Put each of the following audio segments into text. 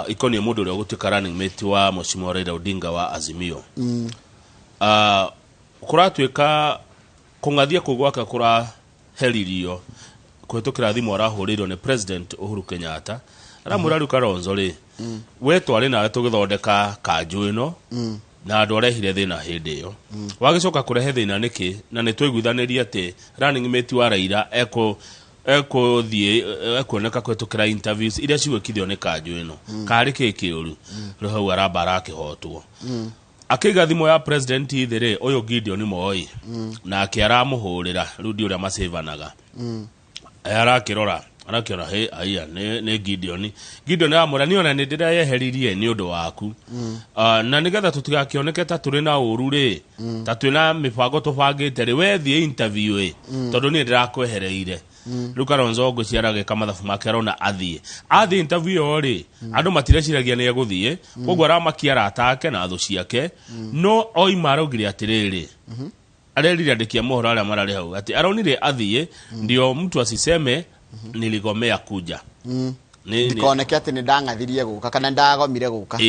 ikoni mundu uri gutuika running mate wa Mheshimiwa Raila Odinga wa Azimio kuratuika kungathia kugwaka kura heririo kwetukira thimu arahurirwo ni President Uhuru Kenyatta aramuraru Kalonzo ri we twari nawe tugithondeka kanju ino na andu arehire thina hindi iyo wagicoka kurehe thina niki na ni twiguithanirie ati running mate wa Raila ekuoneka kwetukira interviews iria cigwikithio ni kanju ino kari kikiuru ruhau arambara akihotwo akiga thimo ya President ithire uyu Gideon Moi na akiaramuhurira rudi uria masevanaga arakirora he aya ne Gideon amurani ona ni ndira yeheririe ni undu waku na nigetha tutigakioneke ta turi na uru ri ta twina mibango tubangite ri wethie interview tondu ni ndirakwehereire Kalonzo guciarage kamathabu make arona athie interview ri andu matireciragia ni eguthie koguo aramakia atake na thu ciake no oimarogire atiriri arerire andikia mohoro aria marari hau ati aronire athie ndio mtu asiseme niligomea kuja ndikoneke ati ni ndangathirie guka kana ndagomire guka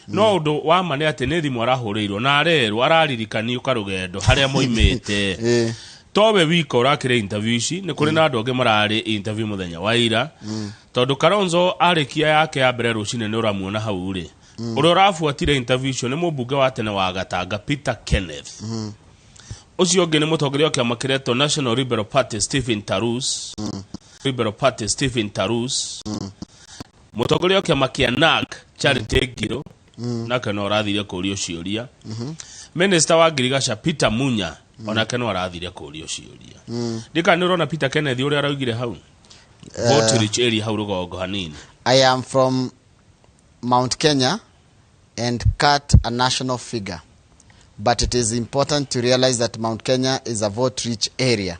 no undu wa mane ati ni thimu arahurirwo na arerwo araririkani ukarugendo haria moimete tobe wiko rakire interview ici ni kuri na andu ange marari interview muthenya wa ira tondu Kalonzo arikia yake ya mbere rucine ni uramuona hau ri uria urafuatire interview icio ni mubunge wa tene wa Gatanga Peter Kenneth ucio ungi ni mutongoria wa kiama kiretwo National Liberal Party Stephen Tarus mutongoria wa kiama kia NAG Charity Ngiro na kana urathire kurio ciuria Minister wa Ngirigasha Peter Munya ona kana arathire kurio ciuria ndika ni urona Peter Kenneth uria araugire hau vote rich area hau rugongo hanini. I am from Mount Kenya and cut a national figure, but it is important to realize that Mount Kenya is a vote rich area.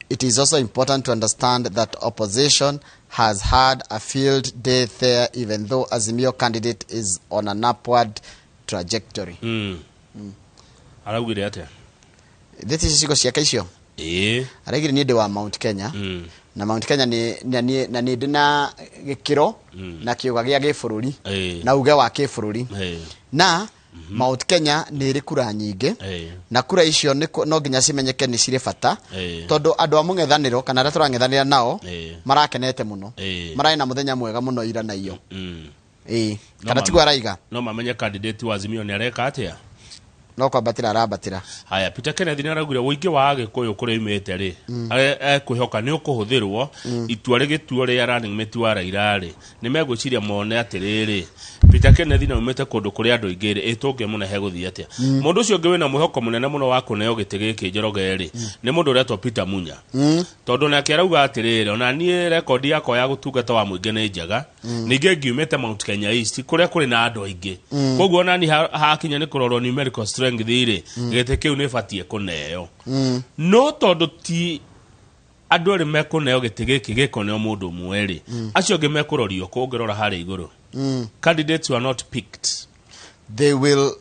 It is also important to understand that opposition has had a field day there, even though Azimio candidate is on an upward trajectory. Araugire ate this is cigo ciake icio aragire ni ndi wa Mount Kenya na Mount Kenya ni ndina gikiro na kiuga gia gifururi na uge wa kifururi na Mount Kenya ni ri kura nyinge na kura icio no nginya cimenyeke ni cire bata tondu andu a mung'ethaniro kana aria turang'ethanira nao marakenete muno marai na muthenya mwega muno ira na iyo kana tigwa raiga no mamenye candidate wa Azimio ni areka atia no kwabatira arabatira haya Peter Kenneth ni aragure woingi wa agikuyu kuri imete ri kwihoka ni ukuhuthirwo itua rigituo ria running mate wa Raila ri ni megwiciria mone atiriri Peter Kenneth na umete kundu kuri andu ingiri itunge muno he guthia atia mundu ucio ungi wina mwihoko munene muno wa kuneo gitigi kinjoroge ri ni mundu uretwo Peter Munya tondu nake arauga atiriri ona nie record yako ya gutungata wa muingi ni njaga ninge ngiumete Mount Kenya East kuria kuri na andu aingi koguo nani hakinya ni kurorwo numerical strength ngithire gete kiu ni batie kuneo no tondu ti andu ri mekuneo gete giki gikoneo mundu mweri acio ngi mekurorio kungirora hari iguru candidates were not picked. They will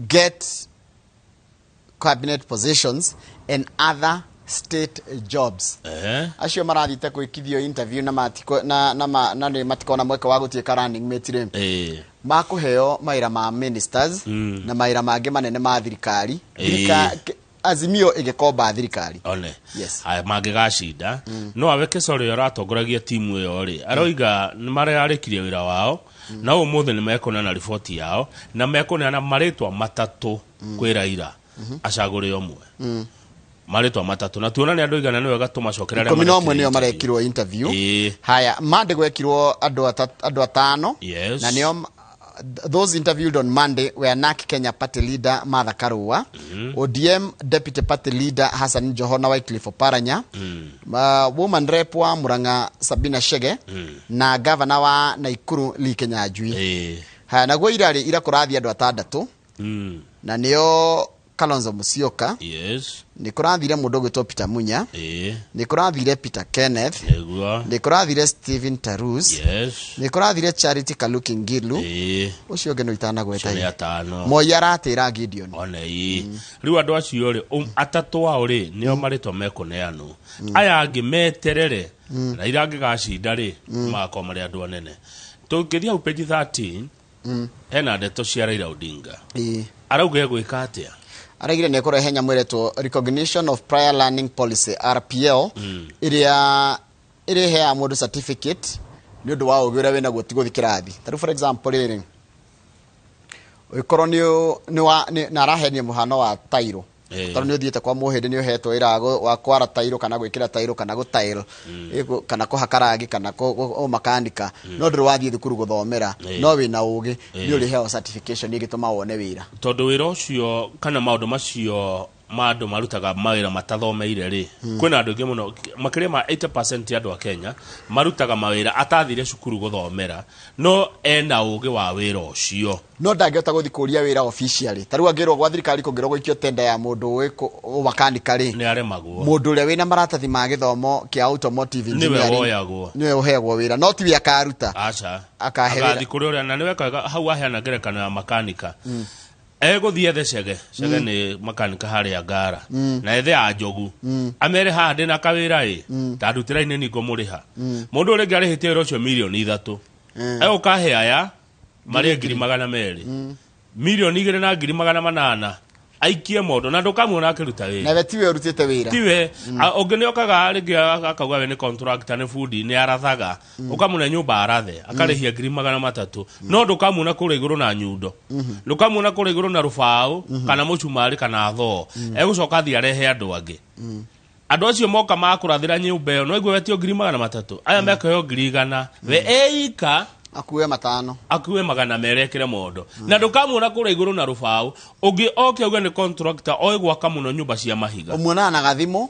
get cabinet positions and other state jobs. Acio marathite kwikithio interview na matiko na ni matikona mweka wa gutie running mate ri makuheo maira ma ministers na maira mangi manene ma thirikari Azimio igikomba thirikari one yes aya mangigashinda no aweke sori aratongoragia timu iyo ri aroiga ni mararikirie wira wao na umuthe ni mekona na report yao na mekona na maritwa matatu kwi Raila acagure omwe maritwa matatu na tuona ni andu igana ni wega tumacokera aria komino omwe nio marekirwo interview haya mande gwekirwo andu atano na nio those interviewed on Monday were NAK Kenya Party leader Martha Karua, ODM Deputy Party leader Hassan Johona Wycliffe Oparanya, woman rep wa Murang'a Sabina Chege, na governor wa Naikuru Lee Kenyajui. Na gwo ira kurathia andu atandatu na nio Kalonzo Musyoka, ni kurathire mundu gwitwo Peter Munya, ni kurathire Peter Kenneth, ni kurathire Stephen Tarus, ni kurathire Charity Kaluki Ngilu, ucio ngeno itana gweta Moi aratira Gideon riu andu acio ri atatu wao ri nio maritwa mekuneano aya angi meterere Raila angigashinda ri makwa mari andu anene Tũngĩthiĩ hau page 13 hena ndeto cia Raila Odinga arauga egwĩka atĩa araigire nĩ kũrehe nyamũ ĩretwo recognition of prior learning policy RPL ĩrĩa ĩreheaga mũndũ certificate nĩ ũndũ wa ũgĩ ũrĩa wĩnaguo ti gũthiĩ kĩrathi. Tarĩu for example rĩrĩ ũgĩkorwo nĩ arahenia mũhano wa tairo tondũ nĩ ũthiĩte kwa mũhĩndĩ nĩ ũhetwo wĩra wa kwara tairo kana gwĩkĩra tairo kana gũtail kana kũhaka rangi kana makanika no ndũrĩ wathiĩ thukuru gũthomera no wĩna ũgĩ nĩ ũrĩheo certification ĩgĩtũma wone wĩra tondũ wĩra ũcio kana maũndũ macio maandũ marutaga mawĩra matathomeire rĩ kwĩna andũ aingĩ mũno makĩria ma 80% ya andũ a Kenya marutaga mawĩra atathire cukuru gũthomera no ena ũgĩ wa wĩra ũcio no ndangĩhota gũthiĩ kũria wĩra officially tarĩu angĩrwo gwa thirikari kũngĩrwo gũikio tenda ya mũndũ ũĩ makanika rĩ nĩ aremagwo mũndũ ũrĩa wĩna maratathi ma gĩthomo kĩa automotive engineering nĩwe ũheagwo wĩra no tiwe akaruta aca akahe wĩra agathi kũrĩa ũrĩa na nĩwe hau aheana ngerekano ya makanika egũthiĩ ethe cege nĩ makanika harĩa ngara na ethe a njogu amere haha ndĩna kawĩra tandutĩra-inĩ nĩngo mũrĩha mũndũ ũrĩa ũngĩ arĩhĩte wĩra ũcio mirioni 3 egũkahe aya marĩ 200,000 mirioni 2,800 aikie mondo na ndũkamuona akĩruta wĩra na we tiwe ũrutĩte wĩra tiwe ũngĩ nĩ okaga rĩngĩ akauga we nĩ contractor nĩ bundi nĩ arathaga ũkamũne nyũmba arathe akarĩhia 300,000 no ndũkamuona kũrĩa igũrũ na nyundo ndũkamuona kũrĩa igũrũ na rũbaũ kana mũcumarĩ kana thoo egũcoka thiĩ arehe andũ angĩ andũ acio moka makũrathĩra nyũmba ĩyo no igwe wetio 300,000 aya mekaheo 100,000 we eika akuwe 500 akuwe 200 ekĩre mondo na ndũkamuona kũrĩa igũrũ na rũbaũ ũngĩ oke auge nĩ contractor oĩ gwaka mũno nyũmba cia mahiga ũmuonaga na gathimũ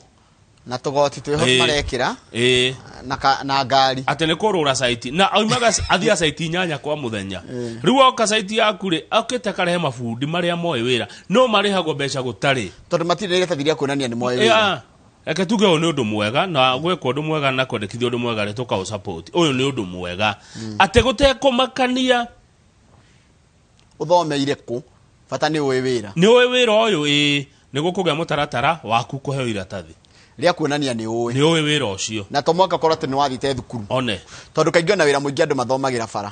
na tũgoti twĩho marekĩra na ngari atĩ nĩ kũrũra site na aumaga athia site 8 kwa mũthenya rĩu oka site yaku rĩ okĩte karehe mabundi marĩa moĩ wĩra no marĩhagwo mbeca gũtarĩ tondũ matirĩ na iratathi rĩa kuonania nĩ moĩ wĩra reke tuge ũyũ nĩ ũndũ mwega na gwĩka ũndũ mwega na kwendekithia ũndũ mwega rĩ tũkaũ support ũyũ nĩ ũndũ mwega atĩ gũtekũmakania ũthomeire kũ bata nĩ ũĩ wĩra ũyũ nĩ gũkũgĩa mũtaratara waku kũheo iratathi rĩa kuonania nĩ ũĩ wĩra ũcio na to mwaka korwo atĩ nĩ wathite thukuru one tondũ kaingĩ na wĩra mũingĩ andũ mathomagĩra bara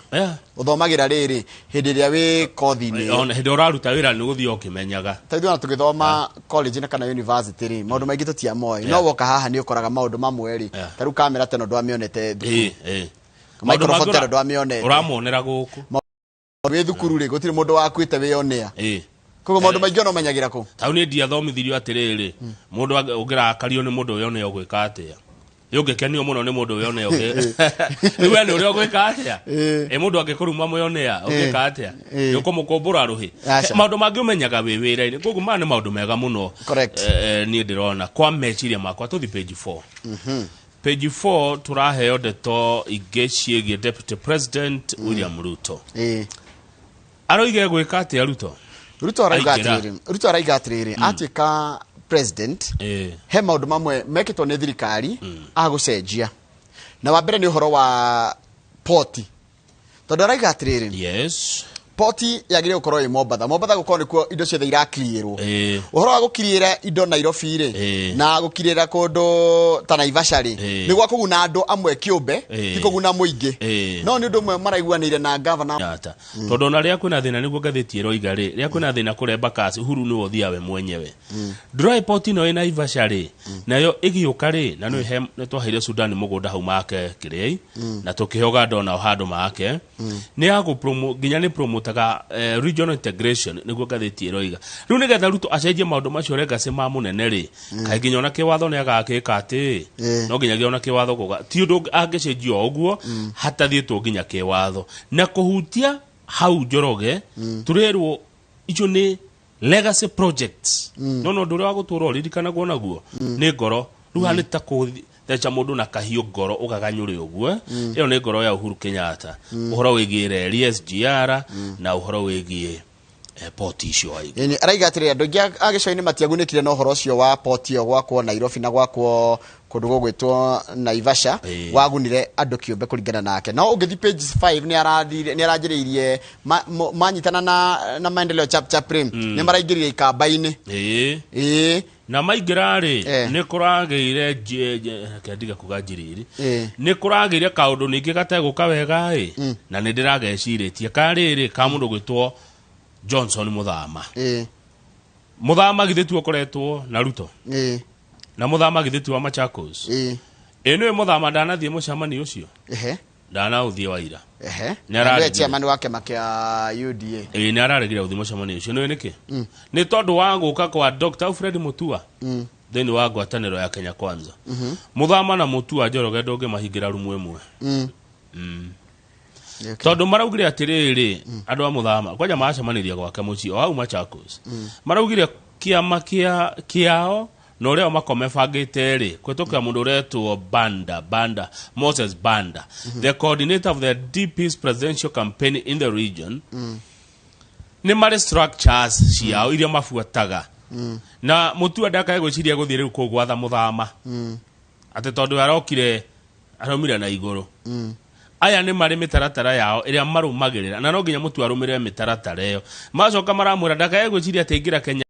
ũthomagĩra rĩrĩ hĩndĩ ĩrĩa wĩ kothi-inĩ one hĩndĩ ũraruta wĩra nĩ gũthiĩ ũkĩmenyaga taithuĩ ona tũgĩthoma college na kana university rĩ maũndũ maingĩ tũtiamoĩ no woka haha nĩ ũkoraga maũndũ mamwe rĩ tarĩu kamera teno ndwamĩonete thukuru microphone teno ndwamĩonete ũramuonera gũkũ wĩ thukuru rĩ gũtirĩ mũndũ wakuĩte wĩonea koguo maũndũ maingĩ no menyagĩra kũ tau nĩ ndiathomithirio atĩrĩrĩ mũndũ ũngĩrakario nĩ mũndũ ũyũ nĩ ũgwĩka atĩa ũngĩkenio mũno nĩ mũndũ ũyũ nĩ we nĩ ũrĩa ũgwĩka atĩa mũndũ angĩkũruma mwĩonea ũgwĩka atĩa ũkũmũkũmbũra rũhĩ maũndũ mangĩ ũmenyaga wĩ wĩra-inĩ koguo maya nĩ maũndũ mega mũno niĩ ndĩrona kwa meciria makwa tũthi page 4 page 4 tũraheo ndeto ingĩ ciĩgiĩ Deputy President William Ruto aroiga gwĩka atĩa Ruto araiga atĩrĩrĩ atuĩka president he maũndũ mamwe mekĩtwo nĩ thirikari agũcenjia na wa mbere nĩ ũhoro wa poti tondũ araiga atĩrĩrĩ poti yagĩrĩirwo gũkorwo ĩ Mombatha gũkorwo nĩkuo indo ciothe irakiriĩrwo ũhoro wa gũkiriĩra indo Nairobi rĩ na gũkiriĩra kũndũ ta Naivasha rĩ nĩ gwa kũguna andũ amwe kĩũmbe ti kũguna mũingĩ no nĩ ũndũ ũmwe maraiguanĩire na governor tondũ ona rĩrĩa kwĩna thĩna nĩguo ngathĩti ĩroiga rĩ rĩrĩa kwĩna thĩna kũremba kasi Uhuru nĩwe ũthiaga we mwenyewe ndũroĩ poti ĩno ĩ Naivasha rĩ nayo ĩgĩũka rĩ na nĩ twaheire Sudan mũgũnda hau make kĩrĩi na tũkĩhe Uganda ona handũ make nĩ agũ nginya nĩ promote regional integration nĩguo ngathĩti ĩroiga rĩu nĩgetha Ruto acenjie maũndũ macio legacy ma mũnene rĩ kaĩ nginya ona kĩwatho nĩ agakĩka atĩ no nginyagia ona kĩwatho kũga ti ũndũ angĩcenjio ũguo hatathiĩtwo nginya kĩwatho na kũhutia hau Njoroge tũrerwo icio nĩ legacy projects no ũndũ ũrĩa wa gũtũũra ũririkanagwo naguo nĩ ngoro rĩu nĩ ta thecha mũndũ na kahiũ ngoro ũgaganyũre ũguo ĩyo nĩ ngoro ya Uhuru Kenyatta ũhoro wĩgiĩ reri SGR na ũhoro wĩgiĩ poti icio aigĩ araiga atĩrĩ andũ aingĩ a gĩcũa-inĩ matiagunĩkire na ũhoro ũcio wa poti ĩyo gwakwo Nairobi na gwakwo kũndũ gũgwĩtwo Naivasha wagunire andũ kĩũmbe kũringana nake no ũngĩthi page 5 nĩ aranjĩrĩirie manyitana na maendeleo chapter nĩ maraingĩrire ikamba-inĩ na maingira ri ni kurageire kendiga kugajiriri ni kurageire kaundu ningi gateguka wega na ni ndirageciritie kariri ka mundu gwitwo Johnson muthama githitu okoretwo na Ruto na muthama githitu wa Machakos eno muthama ndanathie mucamani ucio ndana uthie waira ni arare chairman wake makia UDA ni araregire uthie mucamani ucio no niki ni tondu wa guka kwa Dr. Fred Mutua thini wa ngwataniro ya Kenya Kwanza muthama na Mutua Njoroge ndonge mahingira rumu imwe tondu maraugire atiriri andu a muthama kwanja macamaniria gwake muci o au Machakos maraugire kiama kiao no reo makome bangite ri kwetokea mundu uretwo Banda Moses Banda the coordinator of the DP's presidential campaign in the region ni mari structures ciao iria mafuataga na Mutua ndakae gwiciria guthie riu kugwatha muthama ate tondu araumire na iguru aya ni mari mitaratara yao iria marumagirira na no nginya Mutua arumire mitaratara iyo macoka maramwira ndakae gwiciria atingira Kenya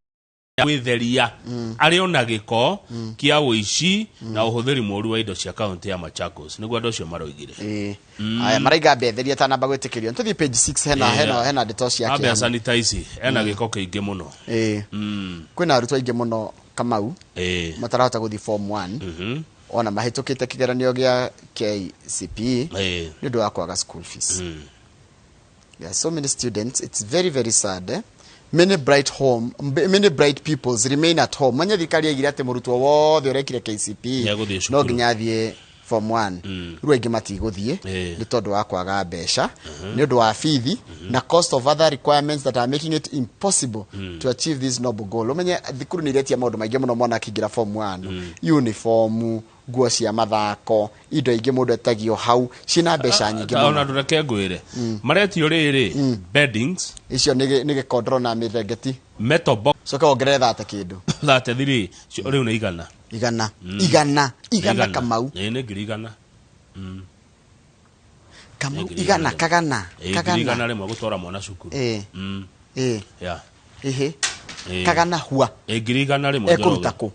witheria ariona giko kia uici na uhuthiri moru wa indo cia county ya Machakos niguo andu cio maroigire aya maraiga betheria tanamba gwitikirio tuthi page 6 hena ndeto cia kia abe sanitize ena giko kiingi muno kwina arutwo aingi muno Kamau matarahota guthi form 1 ona mahitukite kigeranio gia KCPE ni ndu wa kwaga school fees there are so many students it's very very sad many bright peoples remain at home manya thikari agira ate murutwo wothe urekire KCPE no nginya thie form 1 ruo ingi matiguthie ni tondu wa kwaga mbeca ni undu wa fithi na cost of other requirements that are making it impossible to achieve this noble goal umenya thikuru ni iretia maundu maingi muno mona kigira form 1 uniform nguo cia mathako indo ingi mundu etagio hau cina mbeca nyingi muno ona ndureke ngwire maretio riri beddings icio ni gikondro na mithengeti metal box soka ongerera ata kindu 33 riu ni igana Kamau ni ngiri igana Kamau igana kagana igana rimwe gutwara mwana cukuru ya kagana hua ngiri igana rimwe ekuruta ku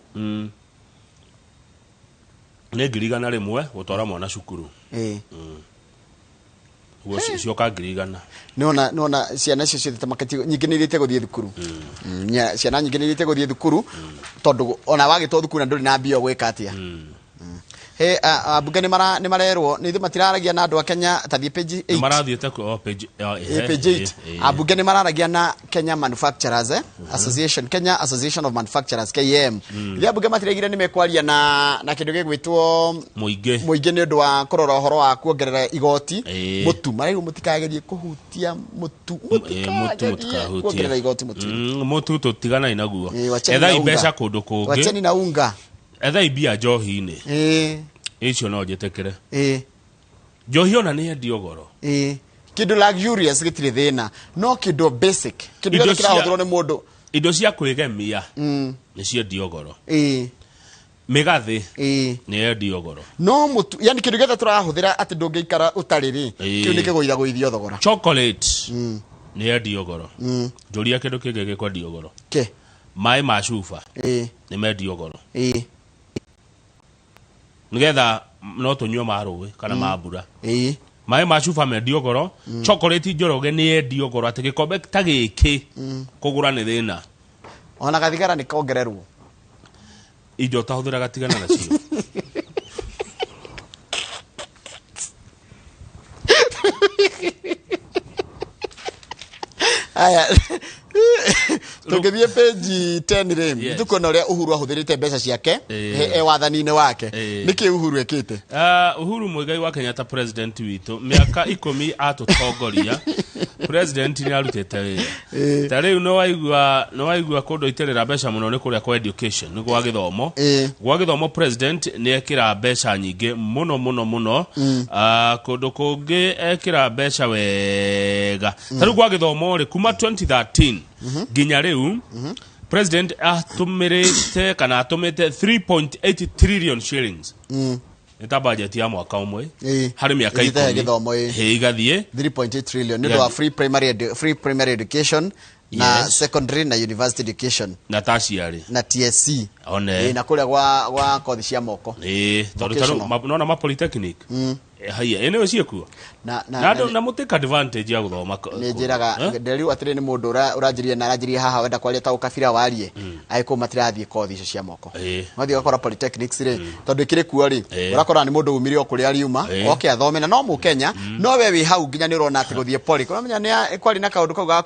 ni ngiri igana rimwe gutwara mwana cukuru ugo cio ngiri igana nona ciana cio ciothe tamakati nyingi ni irite guthie thukuru ciana nyingi ni irite guthie thukuru tondu ona wagitwo thukuru na nduri na mbio gwika atia bunge ni marerwo ni matiraragia na andu a Kenya tathie page 8 marathiete ku page 8 bunge ni mararagia na Kenya Manufacturers Association Kenya Association of Manufacturers KM ria bunge matiregire ni mekwaria na kindu gigwitwo muingi ni undu wa kurora uhoro wa kuongerera igoti mutu marego mutikagerie kuhutia mutu kuongerera igoti mutu tutigana inaguo etha imbeca kundu kungi wacheni na unga etha ibia njohi-ini icio no njitikire njohi ona ni endio goro kindu luxurious gitire thina no kindu basic kindu kirahuthirwo ni mundu indo cia kwigemia ni ciendio goro migathi ni endio goro no mutu yani kindu getha turahuthira ati ndungiikara utariri kiu ni kiguitha guithio thogora chocolate ni endio goro njuria kindu kingi gikwendio goro mai ma cuba ni mendio goro nigetha no tunywe maruwe kana mabura mai ma cuba mendio goro chocolate Njoroge ni endio goro ati gikombe ta giki kugura ni thina ona gathigara ni kongererwo indo tahuthira gatigana na cio aya tungithie page 10 rim tukona uria Uhuru ahuthirite mbeca ciake wathani-ini wake niki Uhuru ekite Uhuru Muigai wa Kenya ta president witu miaka 10 atutongoria president ni arutite wira ta riu no waigua kundu iterera mbeca muno ni kuria kwa education ni gwa githomo president ni ekira mbeca nyingi muno kundu kungi ekira mbeca wega ta riu gwa githomo ri kuma 2013 ginya riu president atumirite kana atumite 3.8 trillion shillings eta budget ya mwaka umwe hari miaka 10 igathie 3.8 trillion ndio free primary education na secondary na university education na tertiary na TSC one na kule gwa kothi cia moko nona ma polytechnic haya eneo ciekuo na muteka advantage ya guthoma ni njiraga nderiu atire ni mundu uranjirie na aranjirie haha wenda kwaria ta ukabira warie aiko matirathie kothi icio cia moko mathi gakora polytechnics ri tondu ikire kuo ri urakora ni mundu umire okuri ariuma oke athome na no mu Kenya no we wi hau nginya ni urona ati guthie poly kuramenya ni kwari na kaundu kau ga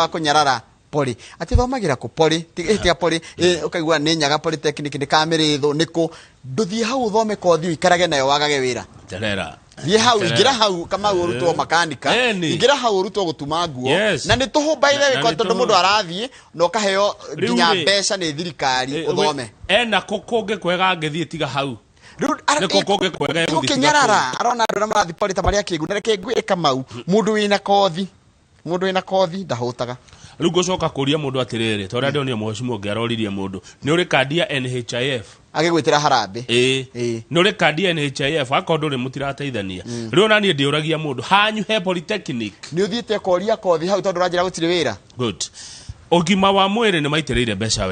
kunyarara poly ati thomagira ku poly tigia poly ukaigua ni nyaga polytechnic ni kamirithu niku nduthie hau thome kothi ikarage nayo wagage wira terera ye hau igira hau kama urutwo makanika igira hau urutwo gutuma nguo na ni tuhumbaire kwa tondu mundu arathie no kaheo nginya mbeca ni thirikari uthome ena kokonge kwega ngethie tiga hau ni kokonge kwega gukinyarara arona andu marathi poly ta maria kingu nereke ngwire kamau mundu wina kothi ndahutaga riu gocoka kuria mundu atiriri tondu ndio ni mheshimiwa ngiaroririe mundu ni uri kandi ya NHIF agigwitira harambe ni uri kandi ya NHIF akondo ri mutirateithania riu nani ndiuragia mundu hanyu he polytechnic ni uthiite koria kothi hau tondu ranjira gutire wira good ogima wa mwiri ni maitireire mbeca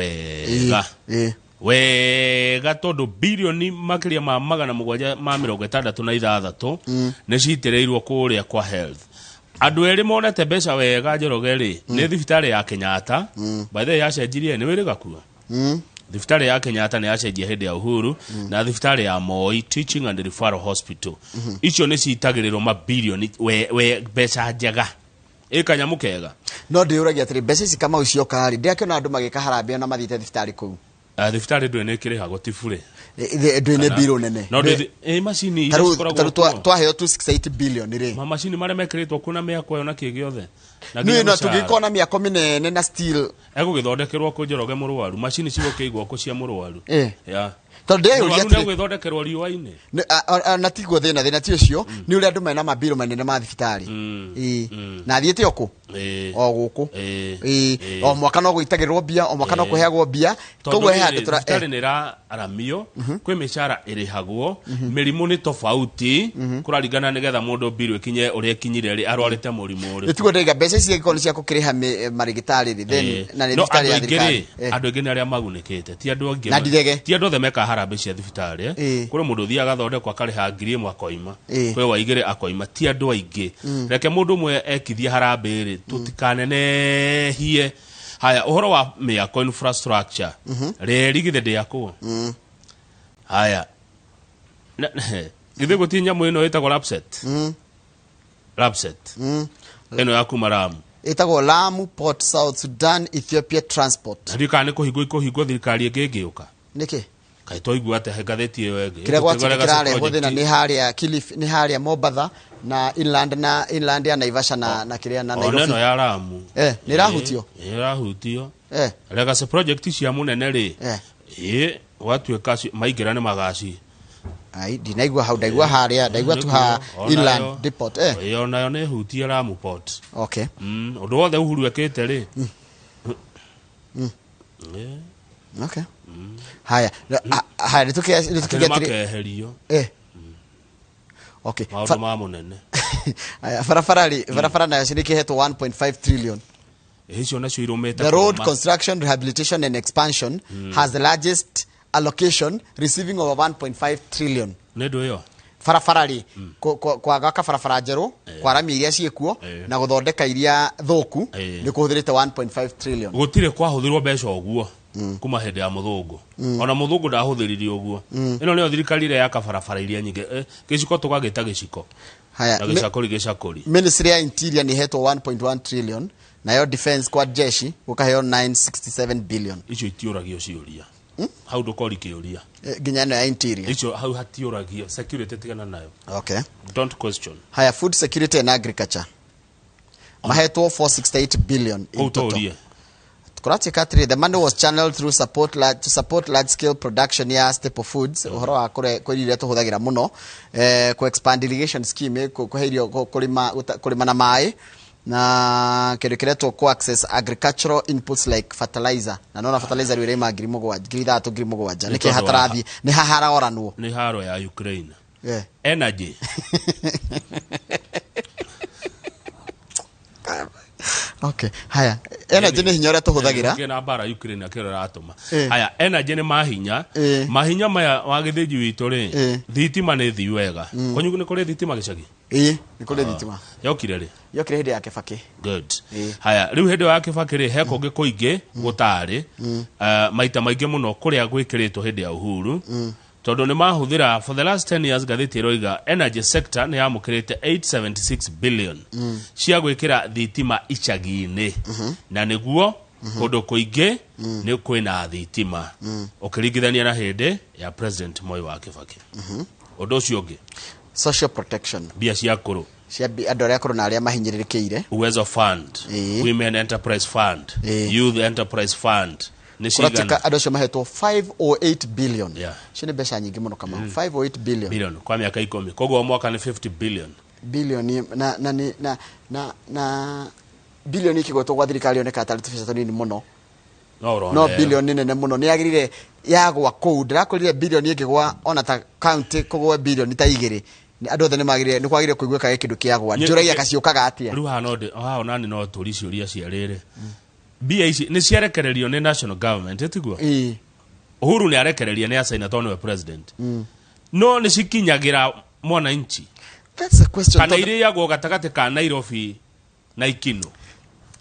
wega tondu bilioni makiria ma 766 ni citireirwo kuria kwa health andu eri monete mbeca wega Njoroge ri ni thibitari ya Kenyatta by the way yacenjirie ni wiri gakua thibitari ya Kenyatta ni yacenjia hindi ya Uhuru na thibitari ya Moi Teaching and Referral Hospital icio ni citagirirwo mabilioni we mbeca njega ikanyamu kega no ndiuragia atiri mbeca ici kama ucio kari ndiakona andu magika harambe na mathite thibitari kuu thibitari ndwe ni kirihago tifure ndwe ne biro nene no machine taru twaheo 268 billion ri machine mare mekiritwo kuna miako yo na kigiothe na tugikona miako minene na steel egugithondekerwo ku Njoroge murwaru machine cigokeigwo ku cia murwaru ya tondu uria ati gwithondekerwo riwa-ini na tigwo thina ti ucio ni uria andu mena mabiro manene ma thibitari na thiete oku o guku o mwaka no guitagirirwo bia o mwaka no kuheagwo bia koguo he handu thibitari ni ra aramio kwi mishara irihagwo mirimu ni tofauti kuraringana nigetha mundu biro ikinye uria kinyire ri arwarite murimu uri tigwo ndiga mbeca ici ikoni cia kukiriha marigitari ri then na ni thibitari ya thirikari andu ingi ni aria magunikite ti andu angi ti andu othe meka harambe cia thibitari kuri mundu thiaga thondekwa kariha 1,000 akoima kwe wa igire akoima ti andu aingi reke mundu mwe ekithie harambe ri tutikanenehie haya uhoro wa miako infrastructure rigithe ndiako haya githe gutinya mwino itagwo Lapset eno ya Kumaramu itagwo Lamu Port South Sudan Ethiopia Transport ndikane kuhingo thirikari ingiuka niki kaito igwa ate gatheti iyo ege kire gwatira guthina ni haria Kilifi ni haria Mombasa na inland ya Naivasha na kiria na Nairobi oneno ya Lamu ni rahutio legacy project cia munene ri watu ekasi maigira ni magaci ai dinaigwa hau daigwa haria daigwa tu ha inland depot yo nayo ne hutia Lamu port okay undu wothe Uhuru ekete ri okay haya nitukigetia makeherio okay ma munene haya barabara nayo cinikihetwo 1.5 trillion hicio nacio irumete the road construction rehabilitation and expansion has the largest allocation receiving over 1.5 trillion nedo yo barabara kwa gaka barabara njeru kwa rami iria ciekuo na guthondeka iria thuku ni kuhuthirite 1.5 trillion gutire kwa huthirwo mbeca oguo kuma hindi ya muthungu ona muthungu ndahuthiririe oguo ino ni thirikari ire ya kabarabara iria nyinge giciko tugagita giciko haya na gicakuri Ministry ya Interior ni heto 1.1 trillion na yo defense kwa jeshi ukaheo 967 billion icio itiuragio ciuria how do call kiuria ginya no ya Interior icio how hatiuragio security tigana nayo okay don't question haya food security and agriculture mahetwo 468 billion in total Kurati Katri, the money was channeled through to support large-scale production ya staple foods. Uhoro wa kuri to huthagira muno ku expand irrigation scheme kuhirio kulima na mai na kirekereto ku access agricultural inputs like fertilizer na nona fertilizer wire ma ngiri niki hatarathi ni hahara oranwo ni haro ya Ukraine energy okay haya energy ni hinya uria tuhuthagira na bara Ukraine akirora atuma haya energy ni mahinya mahinya maya wa githiji witu ri thitima ni thi wega konyu ni kuri thitima gicagi ni kuri thitima yokire hindi ya Kibaki good haya riu hindi ya Kibaki ri he kungi kuingi gutari maita maingi muno kuria gwikiritwo hindi ya Uhuru tondu ni mahuthira for the last 10 years gathiti roiga energy sector ni yamukirite 876 billion cia gwikira thitima icagi-ini na niguo kundu kuingi ni kwina thitima ukiringithania na hindi ya president Moi wa Kibaki undu ucio ungi social protection bia cia kuru cia andu aria kuru na aria mahinyirikiire uwezo fund women enterprise fund youth enterprise fund Kuratika adosho mahetwo 508 billion. Shine besha nyingi muno kama 508 billion. Kwa miaka 10. Kogo mwaka ni 50 billion. Billion na billion ikigoto kwa thirikari oneka ataritifica tonini muno. No billion nene muno ni agirire yagwa code rakorire billion ikigwa ona ta county kogwa billion ta igire andu othe ni magire ni kwagire kuigweka kindu kiagwa njuraia kaciukaga atia riu hanode nani no turi ciuria ciarire bia ici ni ciarekererio ni national government etiguo Uhuru ni arekereria ni asaina tonwe president no ni cikinyagira mwananchi. That's a question. Kana ile yago gatagate ka Nairobi na Ikino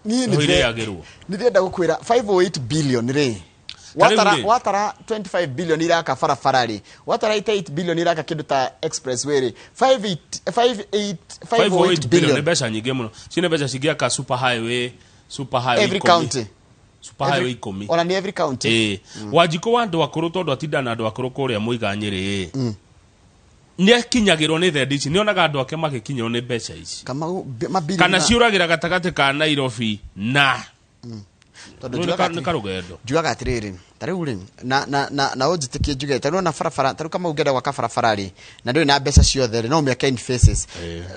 ni ndirenda gukwira 508 billion ri watara 25 billion iraka farafari watara 8 billion iraka kindu ta expressway ri 508 billion ni pesa nyingi muno cine pesa cigia ka super highway every county super highway komi ona ni every county wajiko wandu akuru tondu atinda na andu akuru kuria muiga nyiri ni akinyagirwo ni thedici ni onaga andu ake magikinywo ni mbeca ici kana ciuragira gatagati ka Nairobi na ni karugendo juaga atiriri tariu ri na ujitikie juge tariu na farafara tariu kama ugenda gwaka farafara ri na ndio na mbeca ciothe ri no miaka in faces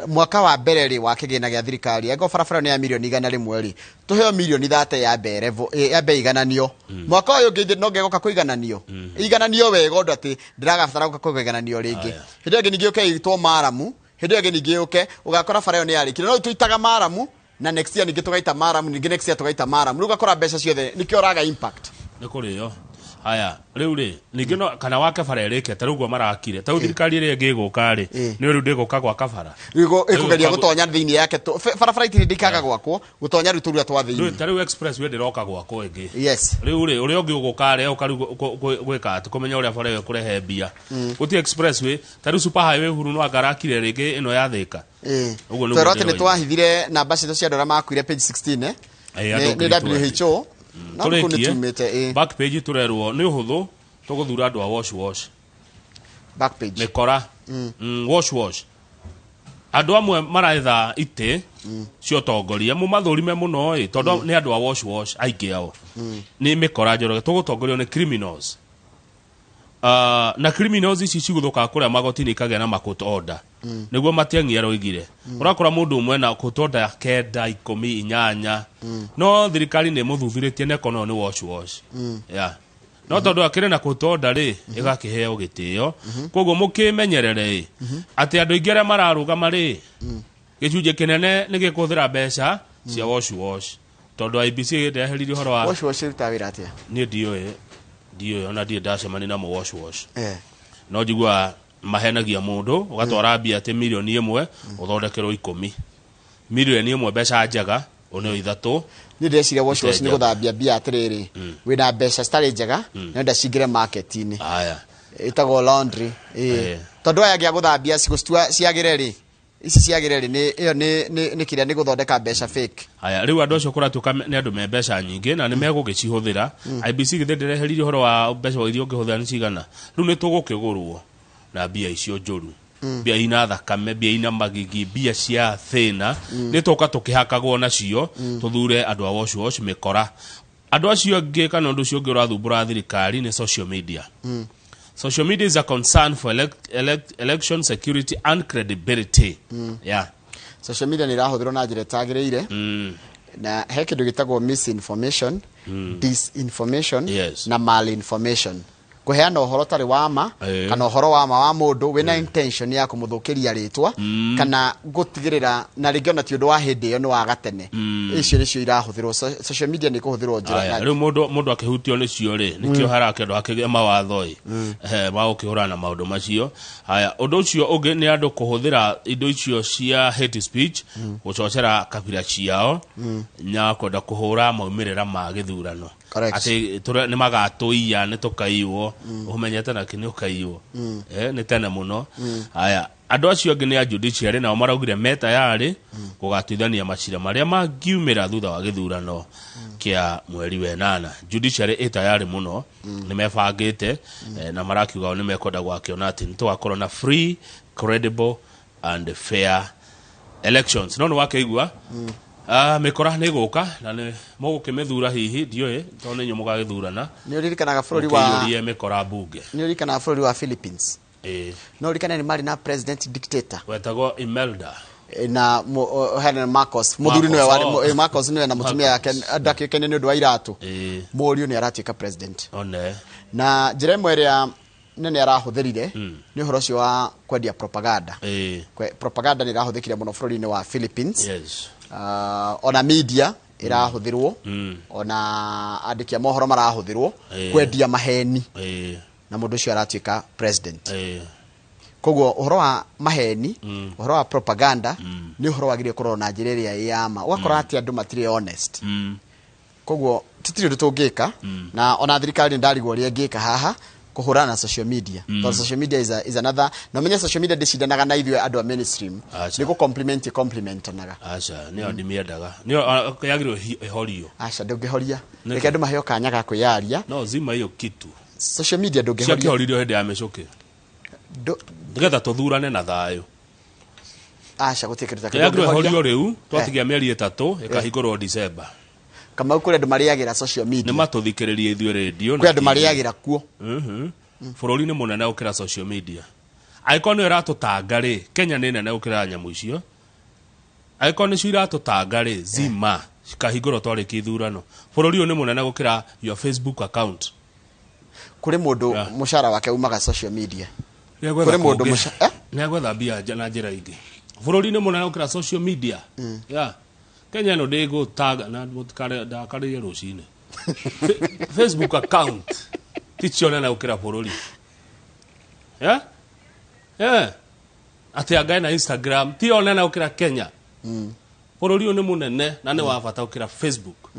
mwaka wa mbere ri wa kigina gya thirikari ego farafara ni ya milioni 100 ri tuheo milioni 30 ya mbere ya bei igananio mwaka uyu ngi no ngegoka kuigananio igananio wega undu ati ndiraga fatara kuigananio ringi hindi ngi ningioke itwo maramu hindi ngi ningioke ugakora farayo ni yari kire no tuitaga maramu na next year ningi tugaita maramu ningi next year tugaita maramu ruga kora mbeca ciothe nikio raga impact ni kuri yo haya riu ri ningi no kana wake fara ereke tarugo marakire tau thirikari ri ngiguka ri ni ru ndiguka gwa kafara rigo ikugeria gutonya thiini yake farafara itiri ndikaga gwakwo gutonya ritu ria twa thiini riu tariu express we ndiroka gwakwo ingi yes riu ri uri ungi uguka ri ukaru gwika ati kumenya uria fara yo kurehe bia uti express we tariu super highway huru no agarakire ringi ino ya thika uguo ni torote ni twahithire namba citu cia ndora makuire page 16 ni WHO turekie back page turerwo ni uhuthu tuguthura andu a wash back page mekora wash andu amwe maraitha ite cio tongoria mu mathurime muno tondu ni andu a wash aiki ao ni mekora njoroge tugutongorio ni criminals na criminals ici ciguthuka kuria magoti ni kagena makut order niguo matiangiero igire urakora mundu umwe na court order kenda 18 no thirikari ni muthuthuritie ne kono ni wash yeah no tondu akire na court order ri igakiheo gitio koguo mukimenyerere ati andu ingi mararuga mari gicunje kinene ni gikuthira mbeca cia wash tondu IBC ndeheririo horo wa wash rutawira atia ni dio ona die dacemani na wash no jigwa mahenagia mundu ugatwara bia ate milioni 1 uthondekerwo 10 milioni 1 mbeca njega one ithatu ni ndeciria wash ni guthambia bia atiriri wina mbeca stari njega na nda cingire market-ini haya itago laundry tondu aya gia guthambia cigustua ciagire ri ici ciagire ri ni iyo ni kiria ni guthondeka mbeca fake haya riu andu acio kuratuka ni andu me mbeca nyingi na ni megugicihuthira IBC githindire heririo horo wa mbeca iria ungihuthira ni cigana riu ni tugukigurwo na bia icio njuru bia ina thakame bia ina magigi bia cia thina ni toka tukihakagwo nacio tuthure andu a wash mekora andu acio ngi kana andu cio ngi urathumbura thirikari ni social media social media is a concern for election security and credibility yeah social media ni rahuthirwo na njira tagireire na heke ndu gitagwo misinformation disinformation na malinformation kuheana uhoro tari wa ma kana uhoro wa ma wa mundu wina intention ya kumuthukiria ritwa kana gutigirira na ringiona ti undu wa hindi iyo ni wa gatene icio nicio irahuthirwo social media ni kuhuthirwo njira riu mundu akihutio ni cio ri nikio harake ndo akigema mawatho ba ukihurana maundu macio haya undu ucio ungi ni andu kuhuthira indo icio cia hate speech gucocera kabira ciao nya kwenda kuhura maumirira ma githurano ati ni magatuia ni tukaiwo umenyete na kini ukaiwo ni tene muno haya andu acio angi ni a judiciary na maraugire meta yari gugatuithania macira maria mangiumira thutha wa githurano kia mweri wa 8 judiciary itayari muno ni mebangite na marakiuga ni mekwenda gwakiona ati nitwakorwo na free credible and fair elections no wakeigua mikora ni guka na ni mugukimethura hihi ndioi to ni nyomuga githurana ni uririkanaga bururi wa ni mikora bunge ni uririkanaga bururi wa Philippines no uririkana ni mari na president dictator wetago Imelda na Helen Marcos muthuri niwe wari Marcos niwe na mutumia yake ndakikene ni undu wa iratu muriu ni aratuika president one na njira imwe ria nene arahuthirire ni uhoro cio wa kwendia propaganda propaganda ni irahuthikire muno bururi-ini wa Philippines ona media irahuthirwo ona andikia mohoro marahuthirwo kwendia maheni na mundu cio aratuika president koguo uhoro wa maheni uhoro wa propaganda ni uhoro wagirie kurwo na njira iria yama wakora ati andu matire honest koguo titiri ndu tungika na ona thirikari ndarigwo ria ngika haha kuhurana na social media because social media is another no menya social media decidanaga na ithwe andu a mainstream ni ku compliment naga acha ni ondimiendaga ni yagirwo ehorio acha ndungihoria reke andu maheo kanya ga kwiyaria no zima hiyo kitu social media ndungihoria cia kihoririo hende ya mecoke ndigetha tuthurane na thayo acha gutikirita yagirwo ehorio riu twatigia mieri 3 ikahingurwo December kama ukuri andu mariagira social media ni matuthikiririe ithwe radio na andu mariagira kuo bururi ni munene ukira social media aikoni iratutanga ri Kenya ni nene ukira nyamu icio aikoni cio iratutanga ri zima cikahingurwo twari kithurano bururi uyu ni munene gukira your Facebook account kuri mundu mushara wake umaga social media kuri mundu mushara ni agwetha mbia na njira ingi bururi ni munene gukira social media Kenya no dego tag na mutkare da kare rucine Facebook account tichiona na ukira bururi ati agai na Instagram tiona na ukira Kenya bururi ni munene na ni wabata ukira Facebook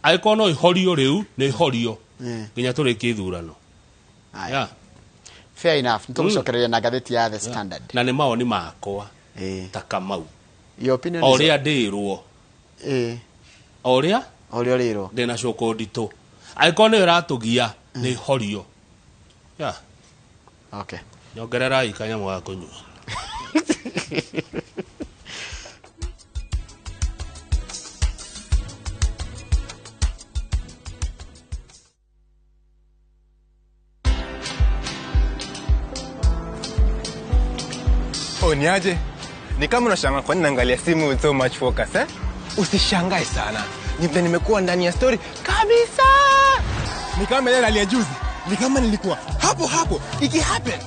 aikono ihorio riu ni ihorio nginya turi kithurano fair enough nitugucokereria na gatheti ya The Standard na ni maoni makwa takamau your opinion oria ndirwo oria riro ndina coko ndito aikone iratugia ni horio okay nyongerera ikanya mwa kunywa Niaje? Ni kama unashangaa kwa nini naangalia simu with so much focus Usishangae sana. Nimekuwa ndani ya story kabisa. Ni kama ile hali ya juzi. Ni kama nilikuwa hapo iki happen.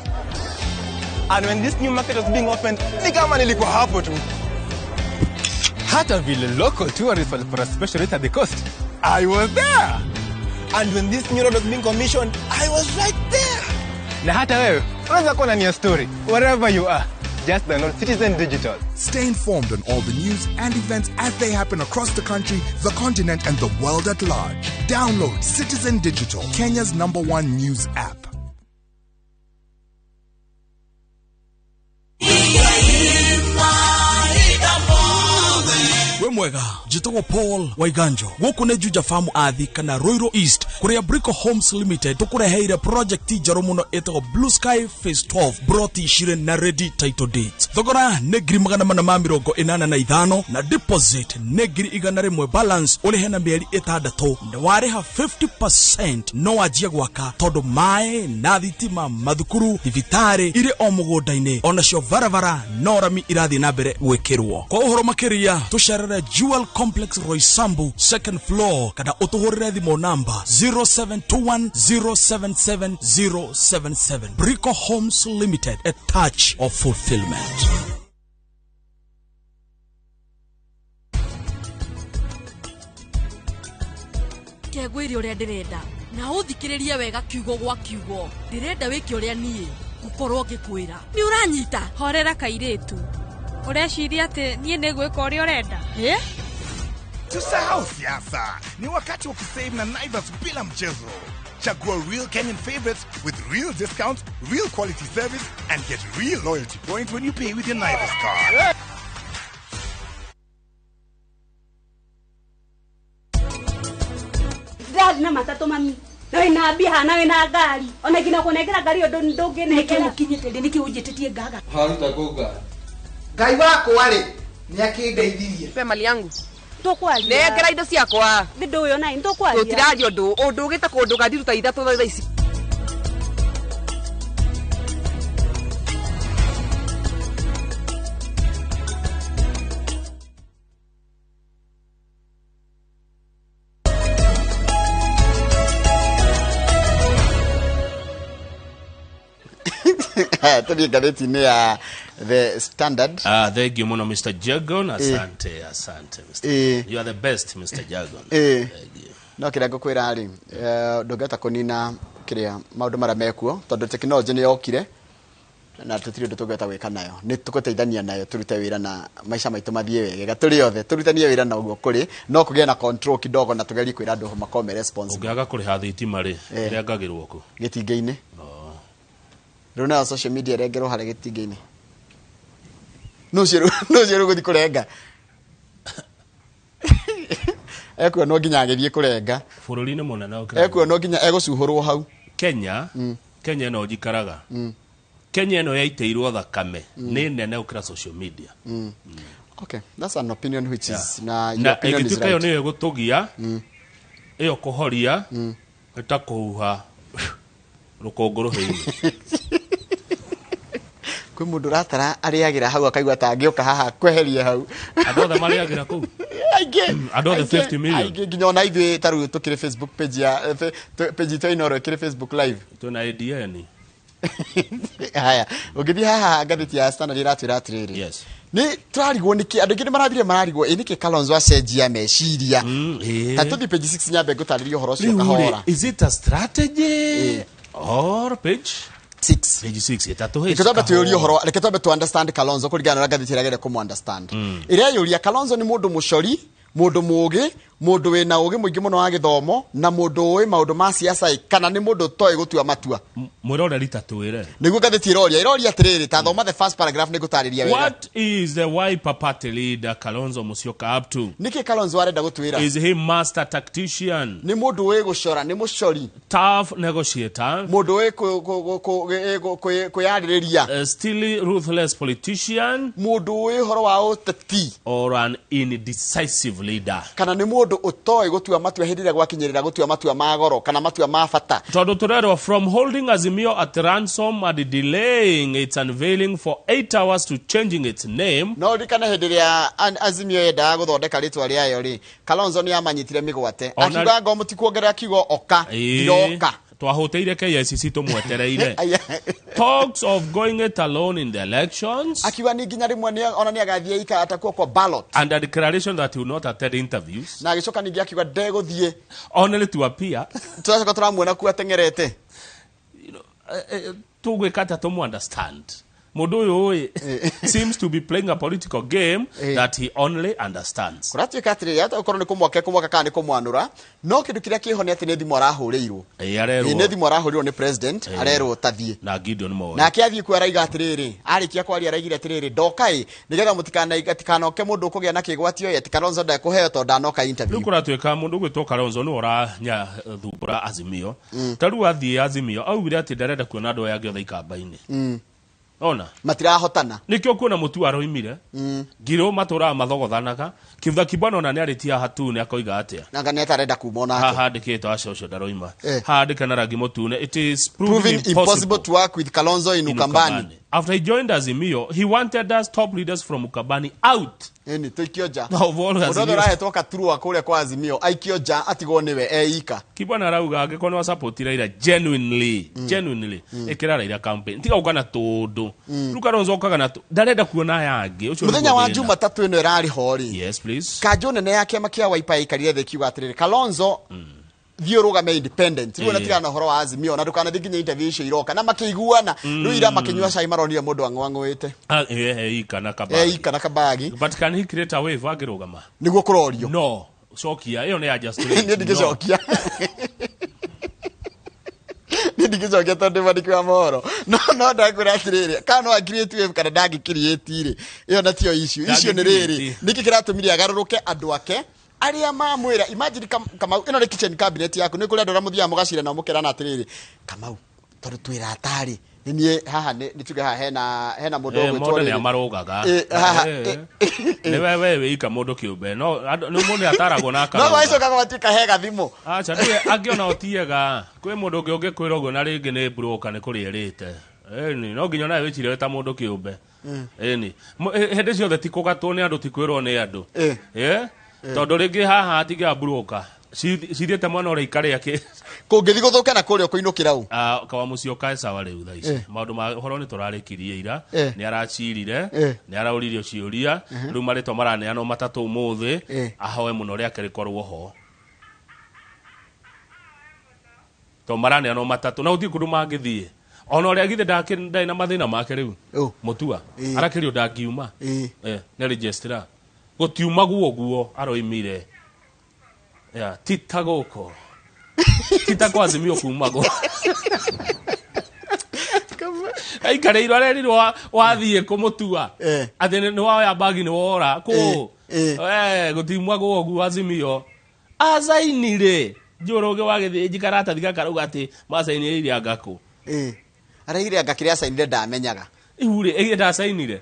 And when this new market was being opened, ni kama nilikuwa hapo tu. Hata vile local tourists for a special rate at the coast, I was there. And when this new road was being commissioned, I was right there. Na hata wewe, unaweza kuwa ndani ya story wherever you are. Just download Citizen Digital. Stay informed on all the news and events as they happen across the country, the continent, and the world at large. Download Citizen Digital, Kenya's #1 news app. Mwega jitogwo Paul Waiganjo guku ne Juja Farm athi kana Roiro East kuria Brico Homes Limited tukureheire project njeru muno etagwo Blue Sky Phase 12 broti shire na ready title date thogora ne ngiri 485 na deposit ne ngiri 100 balance uri hena mieri 6 na wariha 50% no wajia gwaka todo mai na thitima mathukuru thibitari ire o mugundaine ona cio varavara no rami irathi na mbere gwikirwo kwa uhoro makiria tusharara Jewel Complex Roysambu second floor kada utuhorere thimo number 0721077077. Brico Homes Limited, a touch of fulfillment. Kegwiri uria ndirenda na uthikiririe wega kiugo gwa kiugo ndirenda wiki uria nie gukorwo ngikwira ni uranyita horera kairetu ureciria ati nie nigwika uria urenda Tusahau siasa, ni wakati wa kusave na Naivas bila mchezo. Chagua real Kenyan favorites with real discounts, real quality service, and get real loyalty points when you pay with your Naivas card. Gari na matatu mami. Na ina biha na ina gari. Ona kina kunekera gari odo ndongenekera. Mukinyete ndi niki unjetitie gaga. Haruta goga. Ngai wako wari ni akindeithirie. Pe mali yangu. Ndokwaria. Nekera indo ciakwa. Ndindo uyo nai ndokwaria. Tutirario undu ugita kundu gathiruta ithatu tha ici. Tadi gazetini ya The Standard. Thank you muno Mr. Jagon. Asante, asante Mr. You are the best Mr. Jagon. No kira gukwira ari ndogeta kunina kiria maundu mara mekuo tondu technology ni yokire na tutiri ndutugeta weka nayo ni tukuteithania nayo turute wira na maisha maitu mathie wega turi othe turutanie wira na uguo kuri no kugia na control kidogo na tugeri kwira andu makome responsible ungiaga kuri thitima ri ria ngagirwo ku gitingeini runa social media regero hare gitingeini no ciero guthi kurenga ekuo no nginya agithie kurenga bururi-ini munene ukira ekuo no nginya egucuhurwo hau Kenya Kenya no jikaraga Kenya no yaiteirwo thakame ni nene ukira social media okay that's an opinion which is na your opinion is right na gutugia iyo kuhoria eta kuhuha rukongoro heini kwi mundu ratara ariagira hau akaigwa tangioka haha kweheria hau andothe mariagira ku andothe 50 million aige nginya ona ithuĩ taru tukire Facebook page ya page to Inooro kire Facebook live tuna ADN haya ugithii haha ngathiti ya Standard iratwira atiriri yes ni twarigwo niki andu ngine marathire mararigwo niki Kalonzo acenjia meciria tatuthi page 6 nyambe ngutaririo horo cio kahora is it a strategy or page 6 page 6 etatu Ketobe tuyorio horo reketobe to understand Kalonzo kurigana na gathiti ragere kumu understand iria yuria Kalonzo ni mundu mucori mundu mugi mundu wina ugi muingi muno wa githomo na mundu wi maundu ma siasa kana ni mundu toy gutua matua mwirore ritatwire niguo gathiti iroria atiriri ta thoma the first paragraph ni gutariria wega what is the Wiper party leader Kalonzo Musyoka up to niki Kalonzo arenda gutwira is he master tactician ni mundu wi gucora ni mucori tough negotiator mundu wi kuyaririria still ruthless politician mundu wi horo wa uteti or an indecisive leader kana ni mundu utoy gutua matua hindira gwakinyirira gutua matua magoro kana matua ma bata tondu turero from holding Azimio at ransom and delaying its unveiling for 8 hours to changing its name no rikana hindiria Azimio yenda guthondeka ritwa riayo ri Kalonzo ni amanyitire migwate akiuga ngo mutikuongerera kiugo oka iroka twahuteire KICC tumwetereire talks of going it alone in the elections akiwa ni nginya rimwe ni ona ni agathie ika atakuwa kwa ballot and a declaration that he will not attend interviews na gicoka ningi akiwa ndeguthie only to appear twacoka turamuona ku atengerete tugwikata tumu understand mundu uyu seems to be playing a political game that he only understands kuratuika atiri hata ukorwo ni kumwaka kana ni kumwanura no kindu kiria kihone ati ni thimu arahuriirwo ni thimu arahurirwo ni president arerwo tathie na Gideon Moi na akiathie ku araiga atiriri arikia kwari araigire atiriri ndokai nigetha mutikanoke mundu kugia na kigwatio yeti Kalonzo ndakuheo to ndanoka interview kuratuika mundu gwitwo Kalonzo ni uranya thumbura Azimio taru athie Azimio augire ati ndarenda kuona andu aya ngiothe ikamba-ini ona matirahotana nikio kuona mutu aroimire ngiro matura mathogothanaga kivutha kibano na ni aritia hatu ni akoiga atia nanga neta arenda kumona haha ndikito acio ndaroima haha ndikana rangi mutune it is proving impossible to work with Kalonzo in Ukambani after he joined Azimio, he wanted us top leaders from Ukabani out. Eni tukioja. Ododo rahetwo katurua kule kwa Azimio aikioja atigwo niwe eika. Kibwana rauga angekona wa support Raila genuinely ekira Raila campaign tiga ukana todo ruka ronzokaga na ndarenda kuona yange ucio muthenya wa Jumatatu ino irari hori. Yes please. Kanjo nene yake makia Wiper ikarire thekiwa atiriri Kalonzo thiorugame independent riu na tiga na horo wa Azimio na ndukana thikinya interview icio iroka na makiguana riu ira makinywa cai maronire mundu angwangwite ikana kabagi ikana kabagi but can he create a wave agirugama niguo kurorio no cokia iyo ni just ni ndigicokia ni ndigicokia tondu mandikwa mohoro no ndakwira atiriri kana no create wave kana ndagi create ri iyo na tio issue ni riri niki kiratumire agaruruke andu ake aria mamwira imagine kama ino ni kitchen cabinet yaku ni kuri andora muthia mugacira na mukera na atiriri Kamau tondu twira atari ni haha ni tuge haha hena mundu gwitwo ni amarugaga ni wewe ika mundu kiumbe no ni mundu ataragwo na akara no waicoka gwatika hega thimu acha ndiye angiona otiega kwi mundu ungi kwirogwo na ringi ni broker ni kurierite ni no nginya nawe wicire ta mundu kiumbe ni hende ciothe tikugatwo ni andu tikwirwo ni andu tondu ringi haha tiga broker cithiete mwana ore ikare yake kungithi guthuka na kurio kuinukira u kawa mucio kae sawa riu tha ici maundu ma horo ni turarikirie ira ni aracirire ni arauririo ciuria riu maritwa maraneanwo matatu umuthi ahoe muno riake rikorwo ho to maraneanwo matatu na uthi kundu mangithie ona ria githe ndai na mathina make riu mutua arakirio ndangiuma ne registra gutiuma guo aroimire tita goko tita kwa Azimio kumago aikare irorerirwo wathie kumutua athene ni wao ya bagi ni wora ko gutimwa guo Azimio azainire njoroge wagithie jikarata thikaruga ati masainire iria ngako araire ngakiria sainire ndamenyaga ihure ege ndasainire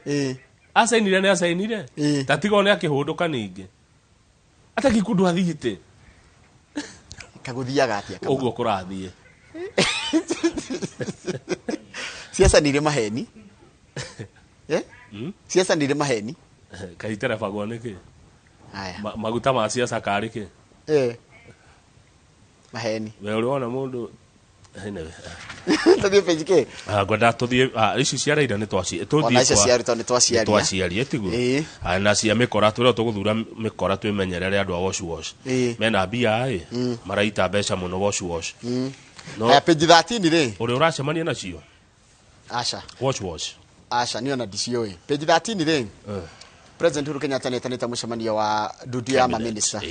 asainire ne asainire tatigo ne akihunduka ningi atagikundu athigite kaguthiaga atia kama uguo kurathie siasa nire maheni siasa nire maheni kaitera bagwa niki haya maguta ma siasa kariki maheni we uriona mundu henewe tuthie pejike gwenda tuthie ici ciaraira ni twaci tuthie ona ciarito ni twaciari etigu na cia mikora twira tuguthura mikora twimenyerere andu a wash mena bia maraita mbeca muno wash no page 13 ri uri uracemania nacio asha wash asha ni ona dicio page 13 ri President Uhuru Kenyatta netaneta mucemanio wa dudu ya ma minister